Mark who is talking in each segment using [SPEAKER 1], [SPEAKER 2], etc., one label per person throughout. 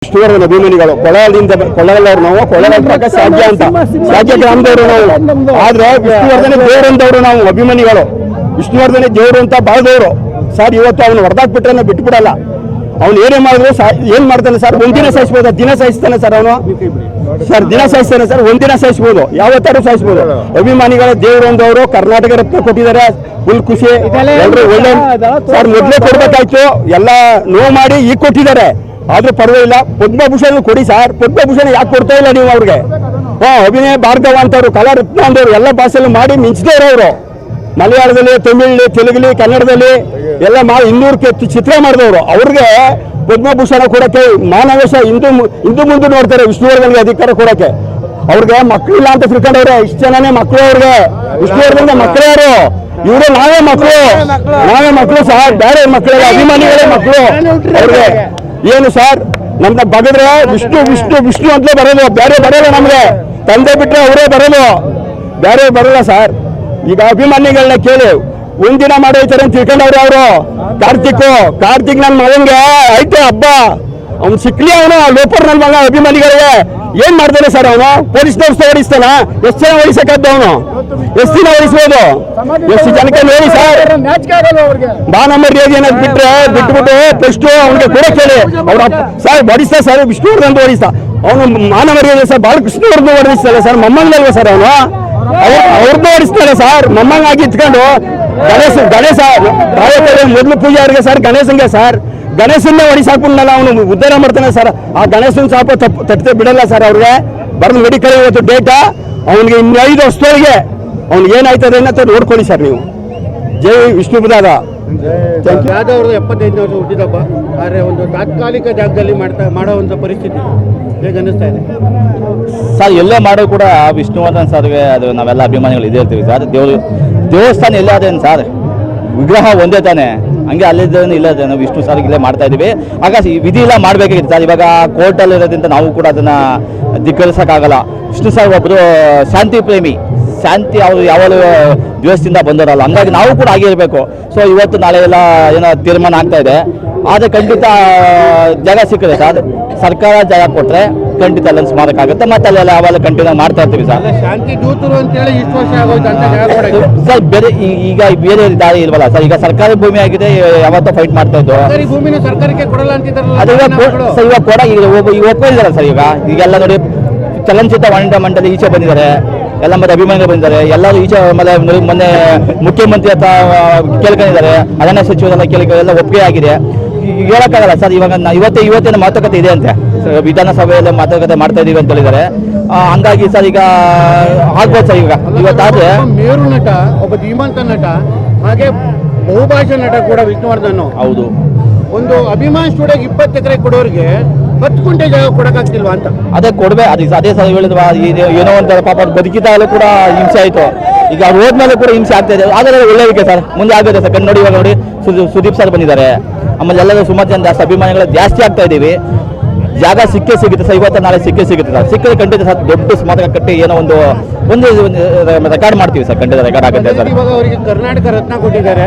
[SPEAKER 1] ವಿಷ್ಣುವರ್ಧನ್ ಅಭಿಮಾನಿಗಳು ಕೊಳ್ಳೇಗಾಲದವ್ರು ನಾವು ಕೊಳ್ಳೇಗಾಲ ಸಾಧ್ಯ ಅಂತ ಸಾಧ್ಯ ಗ್ರಾಮದವರು ನಾವು. ಆದ್ರೆ ವಿಷ್ಣುವರ್ಧನೆ ದೇವರು ಅಂತವ್ರು ನಾವು ಅಭಿಮಾನಿಗಳು. ವಿಷ್ಣುವರ್ಧನೆ ದೇವರು ಅಂತ ಬಾಳ್ದವ್ರು ಸರ್. ಇವತ್ತು ಅವನು ಹೊಡೆದಾಕ್ಬಿಟ್ರೆ ಬಿಟ್ಬಿಡಲ್ಲ. ಅವ್ನು ಏನೇ ಮಾಡಿದ್ರು ಏನ್ ಮಾಡ್ತಾನೆ ಸರ್? ಒಂದಿನ ಸಾಯಿಸ್ಬೋದು, ದಿನ ಸಾಯಿಸ್ತಾನೆ ಸರ್ ಅವನು. ಸರ್ ದಿನ ಸಾಯಿಸ್ತಾನೆ ಸರ್, ಒಂದಿನ ಸಾಯಿಸ್ಬೋದು, ಯಾವತ್ತಾರು ಸಾಯಿಸ್ಬೋದು. ಅಭಿಮಾನಿಗಳ ದೇವರು ಅಂದವರು ಕರ್ನಾಟಕ ರತ್ನ ಕೊಟ್ಟಿದ್ದಾರೆ. ಫುಲ್ ಖುಷಿ ಎಲ್ರು ಒಳ್ಳೆ ಸರ್. ಮೊದ್ಲೇ ಕೊಡ್ಬೇಕಾಯ್ತು, ಎಲ್ಲ ನೋವು ಮಾಡಿ ಈಗ ಕೊಟ್ಟಿದ್ದಾರೆ. ಆದ್ರೂ ಪರವಾಗಿಲ್ಲ. ಪದ್ಮಭೂಷಣ ಕೊಡಿ ಸರ್. ಪದ್ಮಭೂಷಣ ಯಾಕೆ ಕೊಡ್ತಾ ಇಲ್ಲ ನೀವು ಅವ್ರಿಗೆ? ಅಭಿನಯ ಭಾರ್ಗವ ಅಂತವ್ರು, ಕಲಾ ರತ್ನ ಅಂದವ್ರು, ಎಲ್ಲ ಭಾಷೆಯಲ್ಲಿ ಮಾಡಿ ಮಿಂಚಿದವ್ರು ಅವರು. ಮಲಯಾಳದಲ್ಲಿ, ತಮಿಳಲ್ಲಿ, ತೆಲುಗಲ್ಲಿ, ಕನ್ನಡದಲ್ಲಿ ಎಲ್ಲ ಮಾಡಿ 200 ಚಿತ್ರ ಮಾಡಿದವರು. ಅವ್ರಿಗೆ ಪದ್ಮಭೂಷಣ ಕೊಡಕ್ಕೆ ಮಾನವೇಶ ಹಿಂದೂ ಮುಂದೆ ನೋಡ್ತಾರೆ. ವಿಷ್ಣುವರ್ಧನ್ಗೆ ಅಧಿಕಾರ ಕೊಡಕ್ಕೆ ಅವ್ರಿಗೆ ಮಕ್ಕಳಿಲ್ಲ ಅಂತ ತಿಳ್ಕೊಂಡವ್ರೆ. ಇಷ್ಟು ಜನನೇ ಮಕ್ಕಳು ಅವ್ರಿಗೆ. ವಿಷ್ಣುವರ್ಧನ್ಗೆ ಮಕ್ಕಳು ಯಾರು? ಇವರು ನಾವೇ ಮಕ್ಕಳು ಸರ್. ಬೇರೆ ಮಕ್ಕಳೆಲ್ಲ ಅಭಿಮಾನಿಗಳೇ ಮಕ್ಕಳು ಅವ್ರಿಗೆ. ಏನು ಸರ್ ನಮ್ನ ಬಗದ್ರೆ ವಿಷ್ಣು ಅಂತಲೇ ಬರೋದು, ಬೇರೆ ಬರೋಲ್ಲ ನಮ್ಗೆ. ತಂದೆ ಬಿಟ್ರೆ ಅವರೇ ಬರೋದು, ಬೇರೆ ಬರೋಲ್ಲ ಸರ್. ಈಗ ಅಭಿಮಾನಿಗಳನ್ನ ಕೇಳಿ ಒಂದಿನ ಮಾಡೋಯ್ತಾರೆ ಅಂತ ತಿಳ್ಕೊಂಡವ್ರೆ ಅವರು. ಕಾರ್ತಿಕ್ ನನ್ನ ಮಗನ್ಗೆ ಐತೆ ಹಬ್ಬ. ಅವ್ನು ಸಿಕ್ಲಿ ಅವನು ಲೋಪರ್ ನನ್ನ ಮಗ. ಅಭಿಮಾನಿಗಳಿಗೆ ಏನ್ ಮಾಡ್ತಾನೆ ಸರ್ ಅವನು? ಪೊಲೀಸ್ನವ್ರು ಓಡಿಸ್ತಾನ? ಎಷ್ಟು ಜನ ಓಡಿಸಕ್ಕಾದ ಅವನು? ಎಷ್ಟು ದಿನ ಓಡಿಸ್ಬೋದು? ಎಷ್ಟು ಜನಕ್ಕೆ ನೋಡಿ ಸರ್. ಬಾನಮರ್ಯಾದೆ ಏನಾದ್ರು ಬಿಟ್ಬಿಟ್ಟು ಫಸ್ಟ್ ಅವ್ನಿಗೆ ಕೂಡ ಕೇಳಿ ಅವ್ರ ಸರ್ ಓಡಿಸ್ತಾ ಸರ್. ವಿಷ್ಣುವರ್ಧನ್ ಓಡಿಸ್ತಾ ಅವನು ಮಾನಮರ್ಯಾದೆ ಸರ್. ಬಾಲಕೃಷ್ಣವರ್ಧನ್ ಓಡಿಸ್ತಾನೆ ಸರ್. ಮೊಮ್ಮಂಗಲ್ವ ಸರ್ ಅವನು? ಅವ್ರದ್ದು ಓಡಿಸ್ತಾನೆ ಸರ್. ಮೊಮ್ಮಂಗಾಗಿ ಇತ್ಕೊಂಡು ಗಣೇಶ ಮೊದಲು ಪೂಜೆ ಅವ್ರಿಗೆ ಸರ್. ಗಣೇಶನ್ಗೆ ಸರ್, ಗಣೇಶನ್ನೇ ಹೊಡಿಸಾಕ್ಬಿಡಲ್ಲ ಅವನು. ಉದ್ಧಾರ ಮಾಡ್ತಾನೆ ಸರ್. ಆ ಗಣೇಶನ್ ಸಾಪ ತಟ್ಟೆ ಬಿಡಲ್ಲ ಸರ್. ಅವ್ರಿಗೆ ಬರೆದು ಮೆಡಿಕಲ್ ಇವತ್ತು ಡೇಟಾ. ಅವನಿಗೆ 5 ವರ್ಷದೊಳಗೆ ಅವ್ನಿಗೆ ಏನಾಯ್ತದೆ ಅನ್ನೋ ನೋಡ್ಕೊಳ್ಳಿ ಸರ್ ನೀವು. ಜೈ ವಿಷ್ಣುಪುರದ.
[SPEAKER 2] ಯಾದವ್ 75 ವರ್ಷ ಹುಟ್ಟಿದಪ್ಪ. ಆದರೆ ಒಂದು ತಾತ್ಕಾಲಿಕ ಜಾಗದಲ್ಲಿ ಮಾಡೋ ಒಂದು ಪರಿಸ್ಥಿತಿ ಹೇಗೆ ಅನ್ನಿಸ್ತಾ ಇದೆ
[SPEAKER 3] ಸರ್? ಎಲ್ಲೇ ಮಾಡೋ ಕೂಡ ವಿಷ್ಣುವರ್ಧನ್ ಸರ್ಗೆ ಅದು ನಾವೆಲ್ಲ ಅಭಿಮಾನಿಗಳು ಇದೇ ಇರ್ತೀವಿ ಸರ್. ದೇವಸ್ಥಾನ ಎಲ್ಲ ಅದೇನು ಸರ್? ವಿಗ್ರಹ ಒಂದೇ ತಾನೆ, ಹಂಗೆ ಅಲ್ಲಿದ್ದೇನೆ ಇಲ್ಲದೇನು ವಿಷ್ಣು ಸರ್ಗೆ ಇಲ್ಲೇ ಮಾಡ್ತಾ ಇದೀವಿ. ಆಗ ವಿಧಿ ಇಲ್ಲ ಮಾಡಬೇಕಾಗಿತ್ತು ಸರ್. ಇವಾಗ ಕೋರ್ಟಲ್ಲಿ ಇರೋದ್ರಿಂದ ನಾವು ಕೂಡ ಅದನ್ನು ಧಿಕ್ಕರಿಸೋಕ್ಕಾಗಲ್ಲ. ವಿಷ್ಣು ಸರ್ ಒಬ್ಬರು ಶಾಂತಿ ಪ್ರೇಮಿ. ಶಾಂತಿ ಅವರು ಯಾವಾಗಲೂ ದ್ವೇಷದಿಂದ ಬಂದವರಲ್ಲ, ಹಂಗಾಗಿ ನಾವು ಕೂಡ ಆಗಿರಬೇಕು. ಸೊ ಇವತ್ತು ನಾಳೆ ಎಲ್ಲ ಏನೋ ತೀರ್ಮಾನ ಆಗ್ತಾ ಇದೆ. ಆದರೆ ಖಂಡಿತ ಜಾಗ ಸಿಕ್ಕಿದೆ ಸರ್. ಸರ್ಕಾರ ಜಾಗ ಕೊಟ್ಟರೆ ಖಂಡಿತ ಅಲ್ಲೊಂದು ಸ್ಮಾರಕ ಆಗುತ್ತೆ. ಮತ್ತೆ ಅಲ್ಲೆಲ್ಲ ಯಾವಾಗ ಕಂಟಿನ್ಯೂ ಮಾಡ್ತಾ ಇರ್ತೀವಿ ಸರ್.
[SPEAKER 2] ಶಾಂತಿ ದೂತರು ಅಂತೇಳಿ ಇಷ್ಟು ವರ್ಷ ಆಗೋಯ್ತು
[SPEAKER 3] ಸರ್. ಬೇರೆ ಈಗ ಬೇರೆ ದಾರಿ ಇಲ್ವಲ್ಲ ಸರ್. ಈಗ ಸರ್ಕಾರಿ ಭೂಮಿ ಆಗಿದೆ, ಯಾವತ್ತೋ ಫೈಟ್ ಮಾಡ್ತಾ ಇದ್ದು.
[SPEAKER 2] ಭೂಮಿನ ಸರ್ಕಾರಕ್ಕೆ ಕೊಡಲ್ಲ ಅಂತಿದ್ದಾರಲ್ಲ.
[SPEAKER 3] ಸರ್ ಇವಾಗ ಕೊಡ ಈಗ ಒಪ್ಪಿದ್ದಾರೆ ಸರ್. ಈಗೆಲ್ಲ ನೋಡಿ ಚಲನಚಿತ್ರ ವಾಣಿಜ್ಯ ಮಂಡಳಿ ಈಚೆ ಬಂದಿದ್ದಾರೆ, ಎಲ್ಲ ಮತ್ತೆ ಅಭಿಮಾನಿಗಳು ಬಂದಿದ್ದಾರೆ. ಎಲ್ಲರೂ ಈಚೆ ಮೊನ್ನೆ ಮುಖ್ಯಮಂತ್ರಿ ಹತ್ರ ಕೇಳ್ಕೊಂಡಿದ್ದಾರೆ, ಅರಣ್ಯ ಸಚಿವರೆಲ್ಲ ಎಲ್ಲ ಒಪ್ಪಿಗೆ ಆಗಿದೆ. ಹೇಳಕ್ಕಾಗಲ್ಲ ಸರ್. ಇವಾಗ ಇವತ್ತಿನ ಮಾತುಕತೆ ಇದೆ ಅಂತೆ, ವಿಧಾನಸಭೆಯಲ್ಲಿ ಮಾತುಕತೆ ಮಾಡ್ತಾ ಇದೀವಿ ಅಂತ ಹೇಳಿದ್ದಾರೆ. ಹಂಗಾಗಿ ಸರ್ ಈಗ ಆಗ್ಬೋದು ಸರ್. ಇವತ್ತಾದ್ರೆ
[SPEAKER 2] ಮೇರು ನಟ, ಒಬ್ಬ ಧೀಮಂತ ನಟ, ಹಾಗೆ ಬಹುಭಾಷಾ ನಟ ಕೂಡ ವಿಷ್ಣುವರ್ಧನ್.
[SPEAKER 3] ಹೌದು.
[SPEAKER 2] ಒಂದು ಅಭಿಮಾನ್ ಸ್ಟುಡಿಯೋಗೆ 20 ಎಕರೆ ಕೊಡೋರಿಗೆ 10 ಗುಂಟೆ ಜಾಗ ಕೊಡಕ್ಕಾಗ್ತಿಲ್ವಾ ಅಂತ.
[SPEAKER 3] ಅದೇ ಕೊಡ್ಬೇಕು. ಅದೇ ಸರ್ ಹೇಳಿದ್ವಾ, ಏನೋ ಒಂಥರ ಪಾಪ ಬದುಕಿದಾಗಲೂ ಕೂಡ ಹಿಂಸೆ ಆಯ್ತು. ಈಗ ಅವ್ರು ಹೋದ್ಮೇಲೆ ಕೂಡ ಹಿಂಸೆ ಆಗ್ತಾ ಇದೆ. ಆದರೆ ಒಳ್ಳೆಯದಕ್ಕೆ ಸರ್, ಮುಂದೆ ಆಗುತ್ತೆ ಸರ್. ನೋಡಿ ಇವಾಗ ನೋಡಿ ಸುದೀಪ್ ಸರ್ ಬಂದಿದ್ದಾರೆ. ಆಮೇಲೆ ಎಲ್ಲರೂ ಸುಮಾರು ಜನ ಜಾಸ್ತಿ ಅಭಿಮಾನಿಗಳು ಜಾಸ್ತಿ ಆಗ್ತಾ ಇದ್ದೀವಿ. ಜಾಗ ಸಿಕ್ಕೇ ಸಿಗುತ್ತೆ ಸರ್. ಇವತ್ತು ನಾಳೆ ಸಿಕ್ಕೇ ಸಿಗುತ್ತೆ ಸರ್. ಸಿಕ್ಕರೆ ಖಂಡಿತ ಸರ್ ದೊಡ್ಡ ಸ್ಮಾರಕ ಕಟ್ಟಿ ಏನೋ ಒಂದು ರೆಕಾರ್ಡ್ ಮಾಡ್ತೀವಿ ಸರ್. ಖಂಡಿತ ರೆಕಾರ್ಡ್ ಆಗುತ್ತೆ ಸರ್.
[SPEAKER 2] ಇವಾಗ ಅವರಿಗೆ ಕರ್ನಾಟಕ ರತ್ನ ಕೊಟ್ಟಿದ್ದಾರೆ.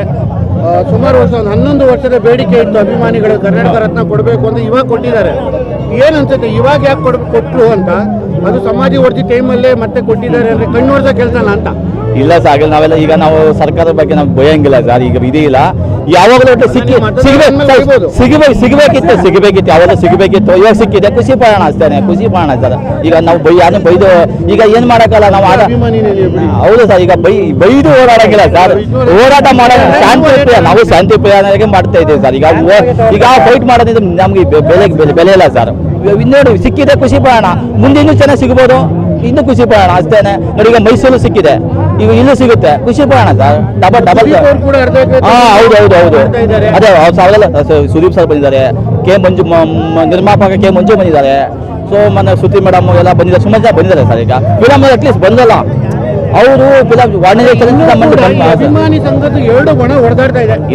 [SPEAKER 2] ಸುಮಾರು ವರ್ಷ 11 ವರ್ಷದ ಬೇಡಿಕೆ ಇತ್ತು ಅಭಿಮಾನಿಗಳು ಕರ್ನಾಟಕ ರತ್ನ ಕೊಡಬೇಕು ಅಂತ. ಇವಾಗ ಕೊಟ್ಟಿದ್ದಾರೆ. ಏನು ಅನ್ಸುತ್ತೆ ಇವಾಗ ಯಾಕೆ ಕೊಟ್ಟರು ಅಂತ? ಅದು ಸಮಾಧಿ ವರ್ಜಿ ಟೈಮಲ್ಲೇ ಮತ್ತೆ ಕೊಟ್ಟಿದ್ದಾರೆ ಅಂದರೆ ಕಣ್ಣೋರ್ದ ಕೆಲಸನ ಅಂತ.
[SPEAKER 3] ಇಲ್ಲ ಸರ್, ಆಗಿಲ್ಲ. ನಾವೆಲ್ಲ ಈಗ ನಾವು ಸರ್ಕಾರದ ಬಗ್ಗೆ ನಮ್ಗೆ ಭಯಂಗಿಲ್ಲ ಸರ್. ಈಗ ವಿಧಿ ಇಲ್ಲ. ಯಾವಾಗಲೂ ಸಿಗಬೇಕಿತ್ತು ಯಾವಾಗಲೂ ಸಿಗಬೇಕಿತ್ತು. ಇವಾಗ ಸಿಕ್ಕಿದೆ, ಖುಷಿ ಪಡೋಣ ಅಷ್ಟೇನೆ, ಖುಷಿ ಪಡೋಣ ಸರ್. ಈಗ ನಾವು ಬೈದು ಈಗ ಏನ್ ಮಾಡಕ್ಕಲ್ಲ ನಾವು. ಹೌದು ಸರ್. ಈಗ ಬೈದು ಓಡಾಡಂಗಿಲ್ಲ ಸರ್. ಹೋರಾಟ ಮಾಡೋಣ. ನಾವು ಶಾಂತಿ ಪ್ರಿಯ ಮಾಡ್ತಾ ಇದ್ದೀವಿ ಸರ್. ಈಗ ಫೈಟ್ ಮಾಡೋದಿದ್ರೆ ನಮ್ಗೆ ಬೆಲೆ ಇಲ್ಲ ಸರ್. ನೋಡಿ ಸಿಕ್ಕಿದೆ, ಖುಷಿ ಪಡೋಣ. ಮುಂದೆ ಇನ್ನೂ ಚೆನ್ನಾಗಿ ಸಿಗ್ಬೋದು, ಇನ್ನೂ ಖುಷಿ ಪಡೋಣ ಅಷ್ಟೇನೆ. ನೋಡಿ ಈಗ ಮೈಸೂರು ಸಿಕ್ಕಿದೆ, ಈಗ ಇಲ್ಲೂ ಸಿಗುತ್ತೆ, ಖುಷಿ ಪಡೋಣ ಸರ್. ಡಬಲ್ ಹೌದು. ಅದೇ ಸುದೀಪ್ ಸರ್ ಬಂದಿದ್ದಾರೆ, ನಿರ್ಮಾಪಕ ಕೆ ಮಂಜು ಬಂದಿದ್ದಾರೆ. ಸೊ ಮೊನ್ನೆ ಶ್ರುತಿ ಮೇಡಮ್ ಎಲ್ಲ ಬಂದಿದ್ದಾರೆ, ಸುಮಾರು ಜನ ಬಂದಿದ್ದಾರೆ ಸರ್. ಈಗ ಫಿಲಮ್ ಅಟ್ಲೀಸ್ಟ್ ಬಂದಲ್ಲ ಅವರು ಫಿಲಮ್ ವಾಣಿಜ್ಯ ಚಲನಚಿತ್ರ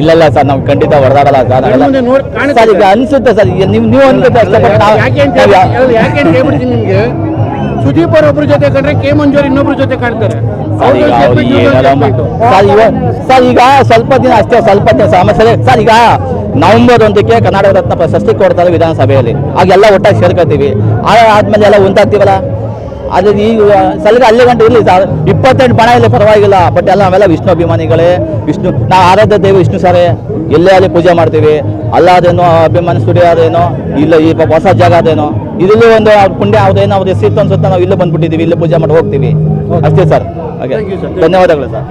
[SPEAKER 3] ಇಲ್ಲ ಸರ್. ನಾವು ಖಂಡಿತ ಹೊಡೆದಾಡಲ್ಲ ಸರ್. ಈಗ ಅನ್ಸುತ್ತೆ ಸರ್, ನೀವು ಅನ್ಸುತ್ತೆ
[SPEAKER 2] ನಿಮ್ಗೆ. ಸುದೀಪ್ ಅವ್ರ ಒಬ್ರ ಜೊತೆ ಕಂಡ್ರೆ ಕೆ ಮಂಜೂರ್ ಇನ್ನೊಬ್ರ ಜೊತೆ ಕಾಣ್ತಾರೆ
[SPEAKER 3] ಸರ್. ಈಗ ಸ್ವಲ್ಪ ದಿನ ಅಷ್ಟೇ, ಸ್ವಲ್ಪ ದಿನ ಸಮಸ್ಯೆ ಸರ್. ಈಗ ನವೆಂಬರ್ 1ಕ್ಕೆ ಕರ್ನಾಟಕ ರತ್ನ ಪ್ರಶಸ್ತಿ ಕೊಡ್ತಾರೆ ವಿಧಾನಸಭೆಯಲ್ಲಿ. ಆಗೆಲ್ಲ ಒಟ್ಟಾಗಿ ಸೇರ್ಕೊತೀವಿ. ಆದ್ಮೇಲೆ ಎಲ್ಲ ಒಂದಾಗ್ತೀವಲ್ಲ. ಅದು ಈಗ ಸಲಗ ಅಲ್ಲಿ ಗಂಟೆ ಇರಲಿ ಸರ್, 28 ಬಣ ಇಲ್ಲಿ ಪರವಾಗಿಲ್ಲ. ಬಟ್ ಎಲ್ಲ ನಾವೆಲ್ಲ ವಿಷ್ಣು ಅಭಿಮಾನಿಗಳೇ. ನಾವು ಆರಾಧ್ಯ ದೇವಿ ವಿಷ್ಣು ಸಾರೇ, ಎಲ್ಲೇ ಅಲ್ಲಿ ಪೂಜೆ ಮಾಡ್ತೀವಿ. ಅಲ್ಲಾದೇನೋ ಅಭಿಮಾನಿ ಸ್ಟುಡಿಯೋ ಅದೇನೋ, ಇಲ್ಲ ಈ ಹೊಸ ಜಾಗ ಅದೇನೋ, ಇದರಲ್ಲಿ ಒಂದು ಅವ್ರ ಪುಣ್ಯ ಅವ್ರದೇನೋ ಅವ್ರ ಹೆಸರು ಅನ್ಸುತ್ತೆ, ನಾವು ಇಲ್ಲೇ ಬಂದ್ಬಿಟ್ಟಿದ್ದೀವಿ, ಇಲ್ಲೇ ಪೂಜೆ ಮಾಡಿ ಹೋಗ್ತೀವಿ ಅಷ್ಟೇ ಸರ್. ಹಾಗೆ
[SPEAKER 2] Thank you, sir.
[SPEAKER 3] ಧನ್ಯವಾದಗಳು ಸರ್.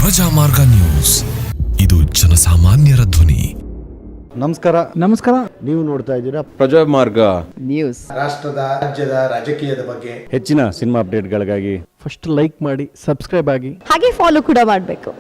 [SPEAKER 4] ಪ್ರಜಾಮಾರ್ಗ ನ್ಯೂಸ್, ಇದು ಜನಸಾಮಾನ್ಯರ ಧ್ವನಿ.
[SPEAKER 5] ನಮಸ್ಕಾರ.
[SPEAKER 6] ನೀವು ನೋಡ್ತಾ ಇದ್ದೀರಾ
[SPEAKER 7] ಪ್ರಜಾಮಾರ್ಗ
[SPEAKER 5] ನ್ಯೂಸ್.
[SPEAKER 6] ರಾಷ್ಟ್ರದ ರಾಜ್ಯದ ರಾಜಕೀಯದ ಬಗ್ಗೆ
[SPEAKER 7] ಹೆಚ್ಚಿನ ಸಿನಿಮಾ ಅಪ್ಡೇಟ್ಗಳಿಗಾಗಿ
[SPEAKER 5] ಫಸ್ಟ್ ಲೈಕ್ ಮಾಡಿ, ಸಬ್ಸ್ಕ್ರೈಬ್ ಆಗಿ,
[SPEAKER 8] ಹಾಗೆ ಫಾಲೋ ಕೂಡ ಮಾಡಬೇಕು.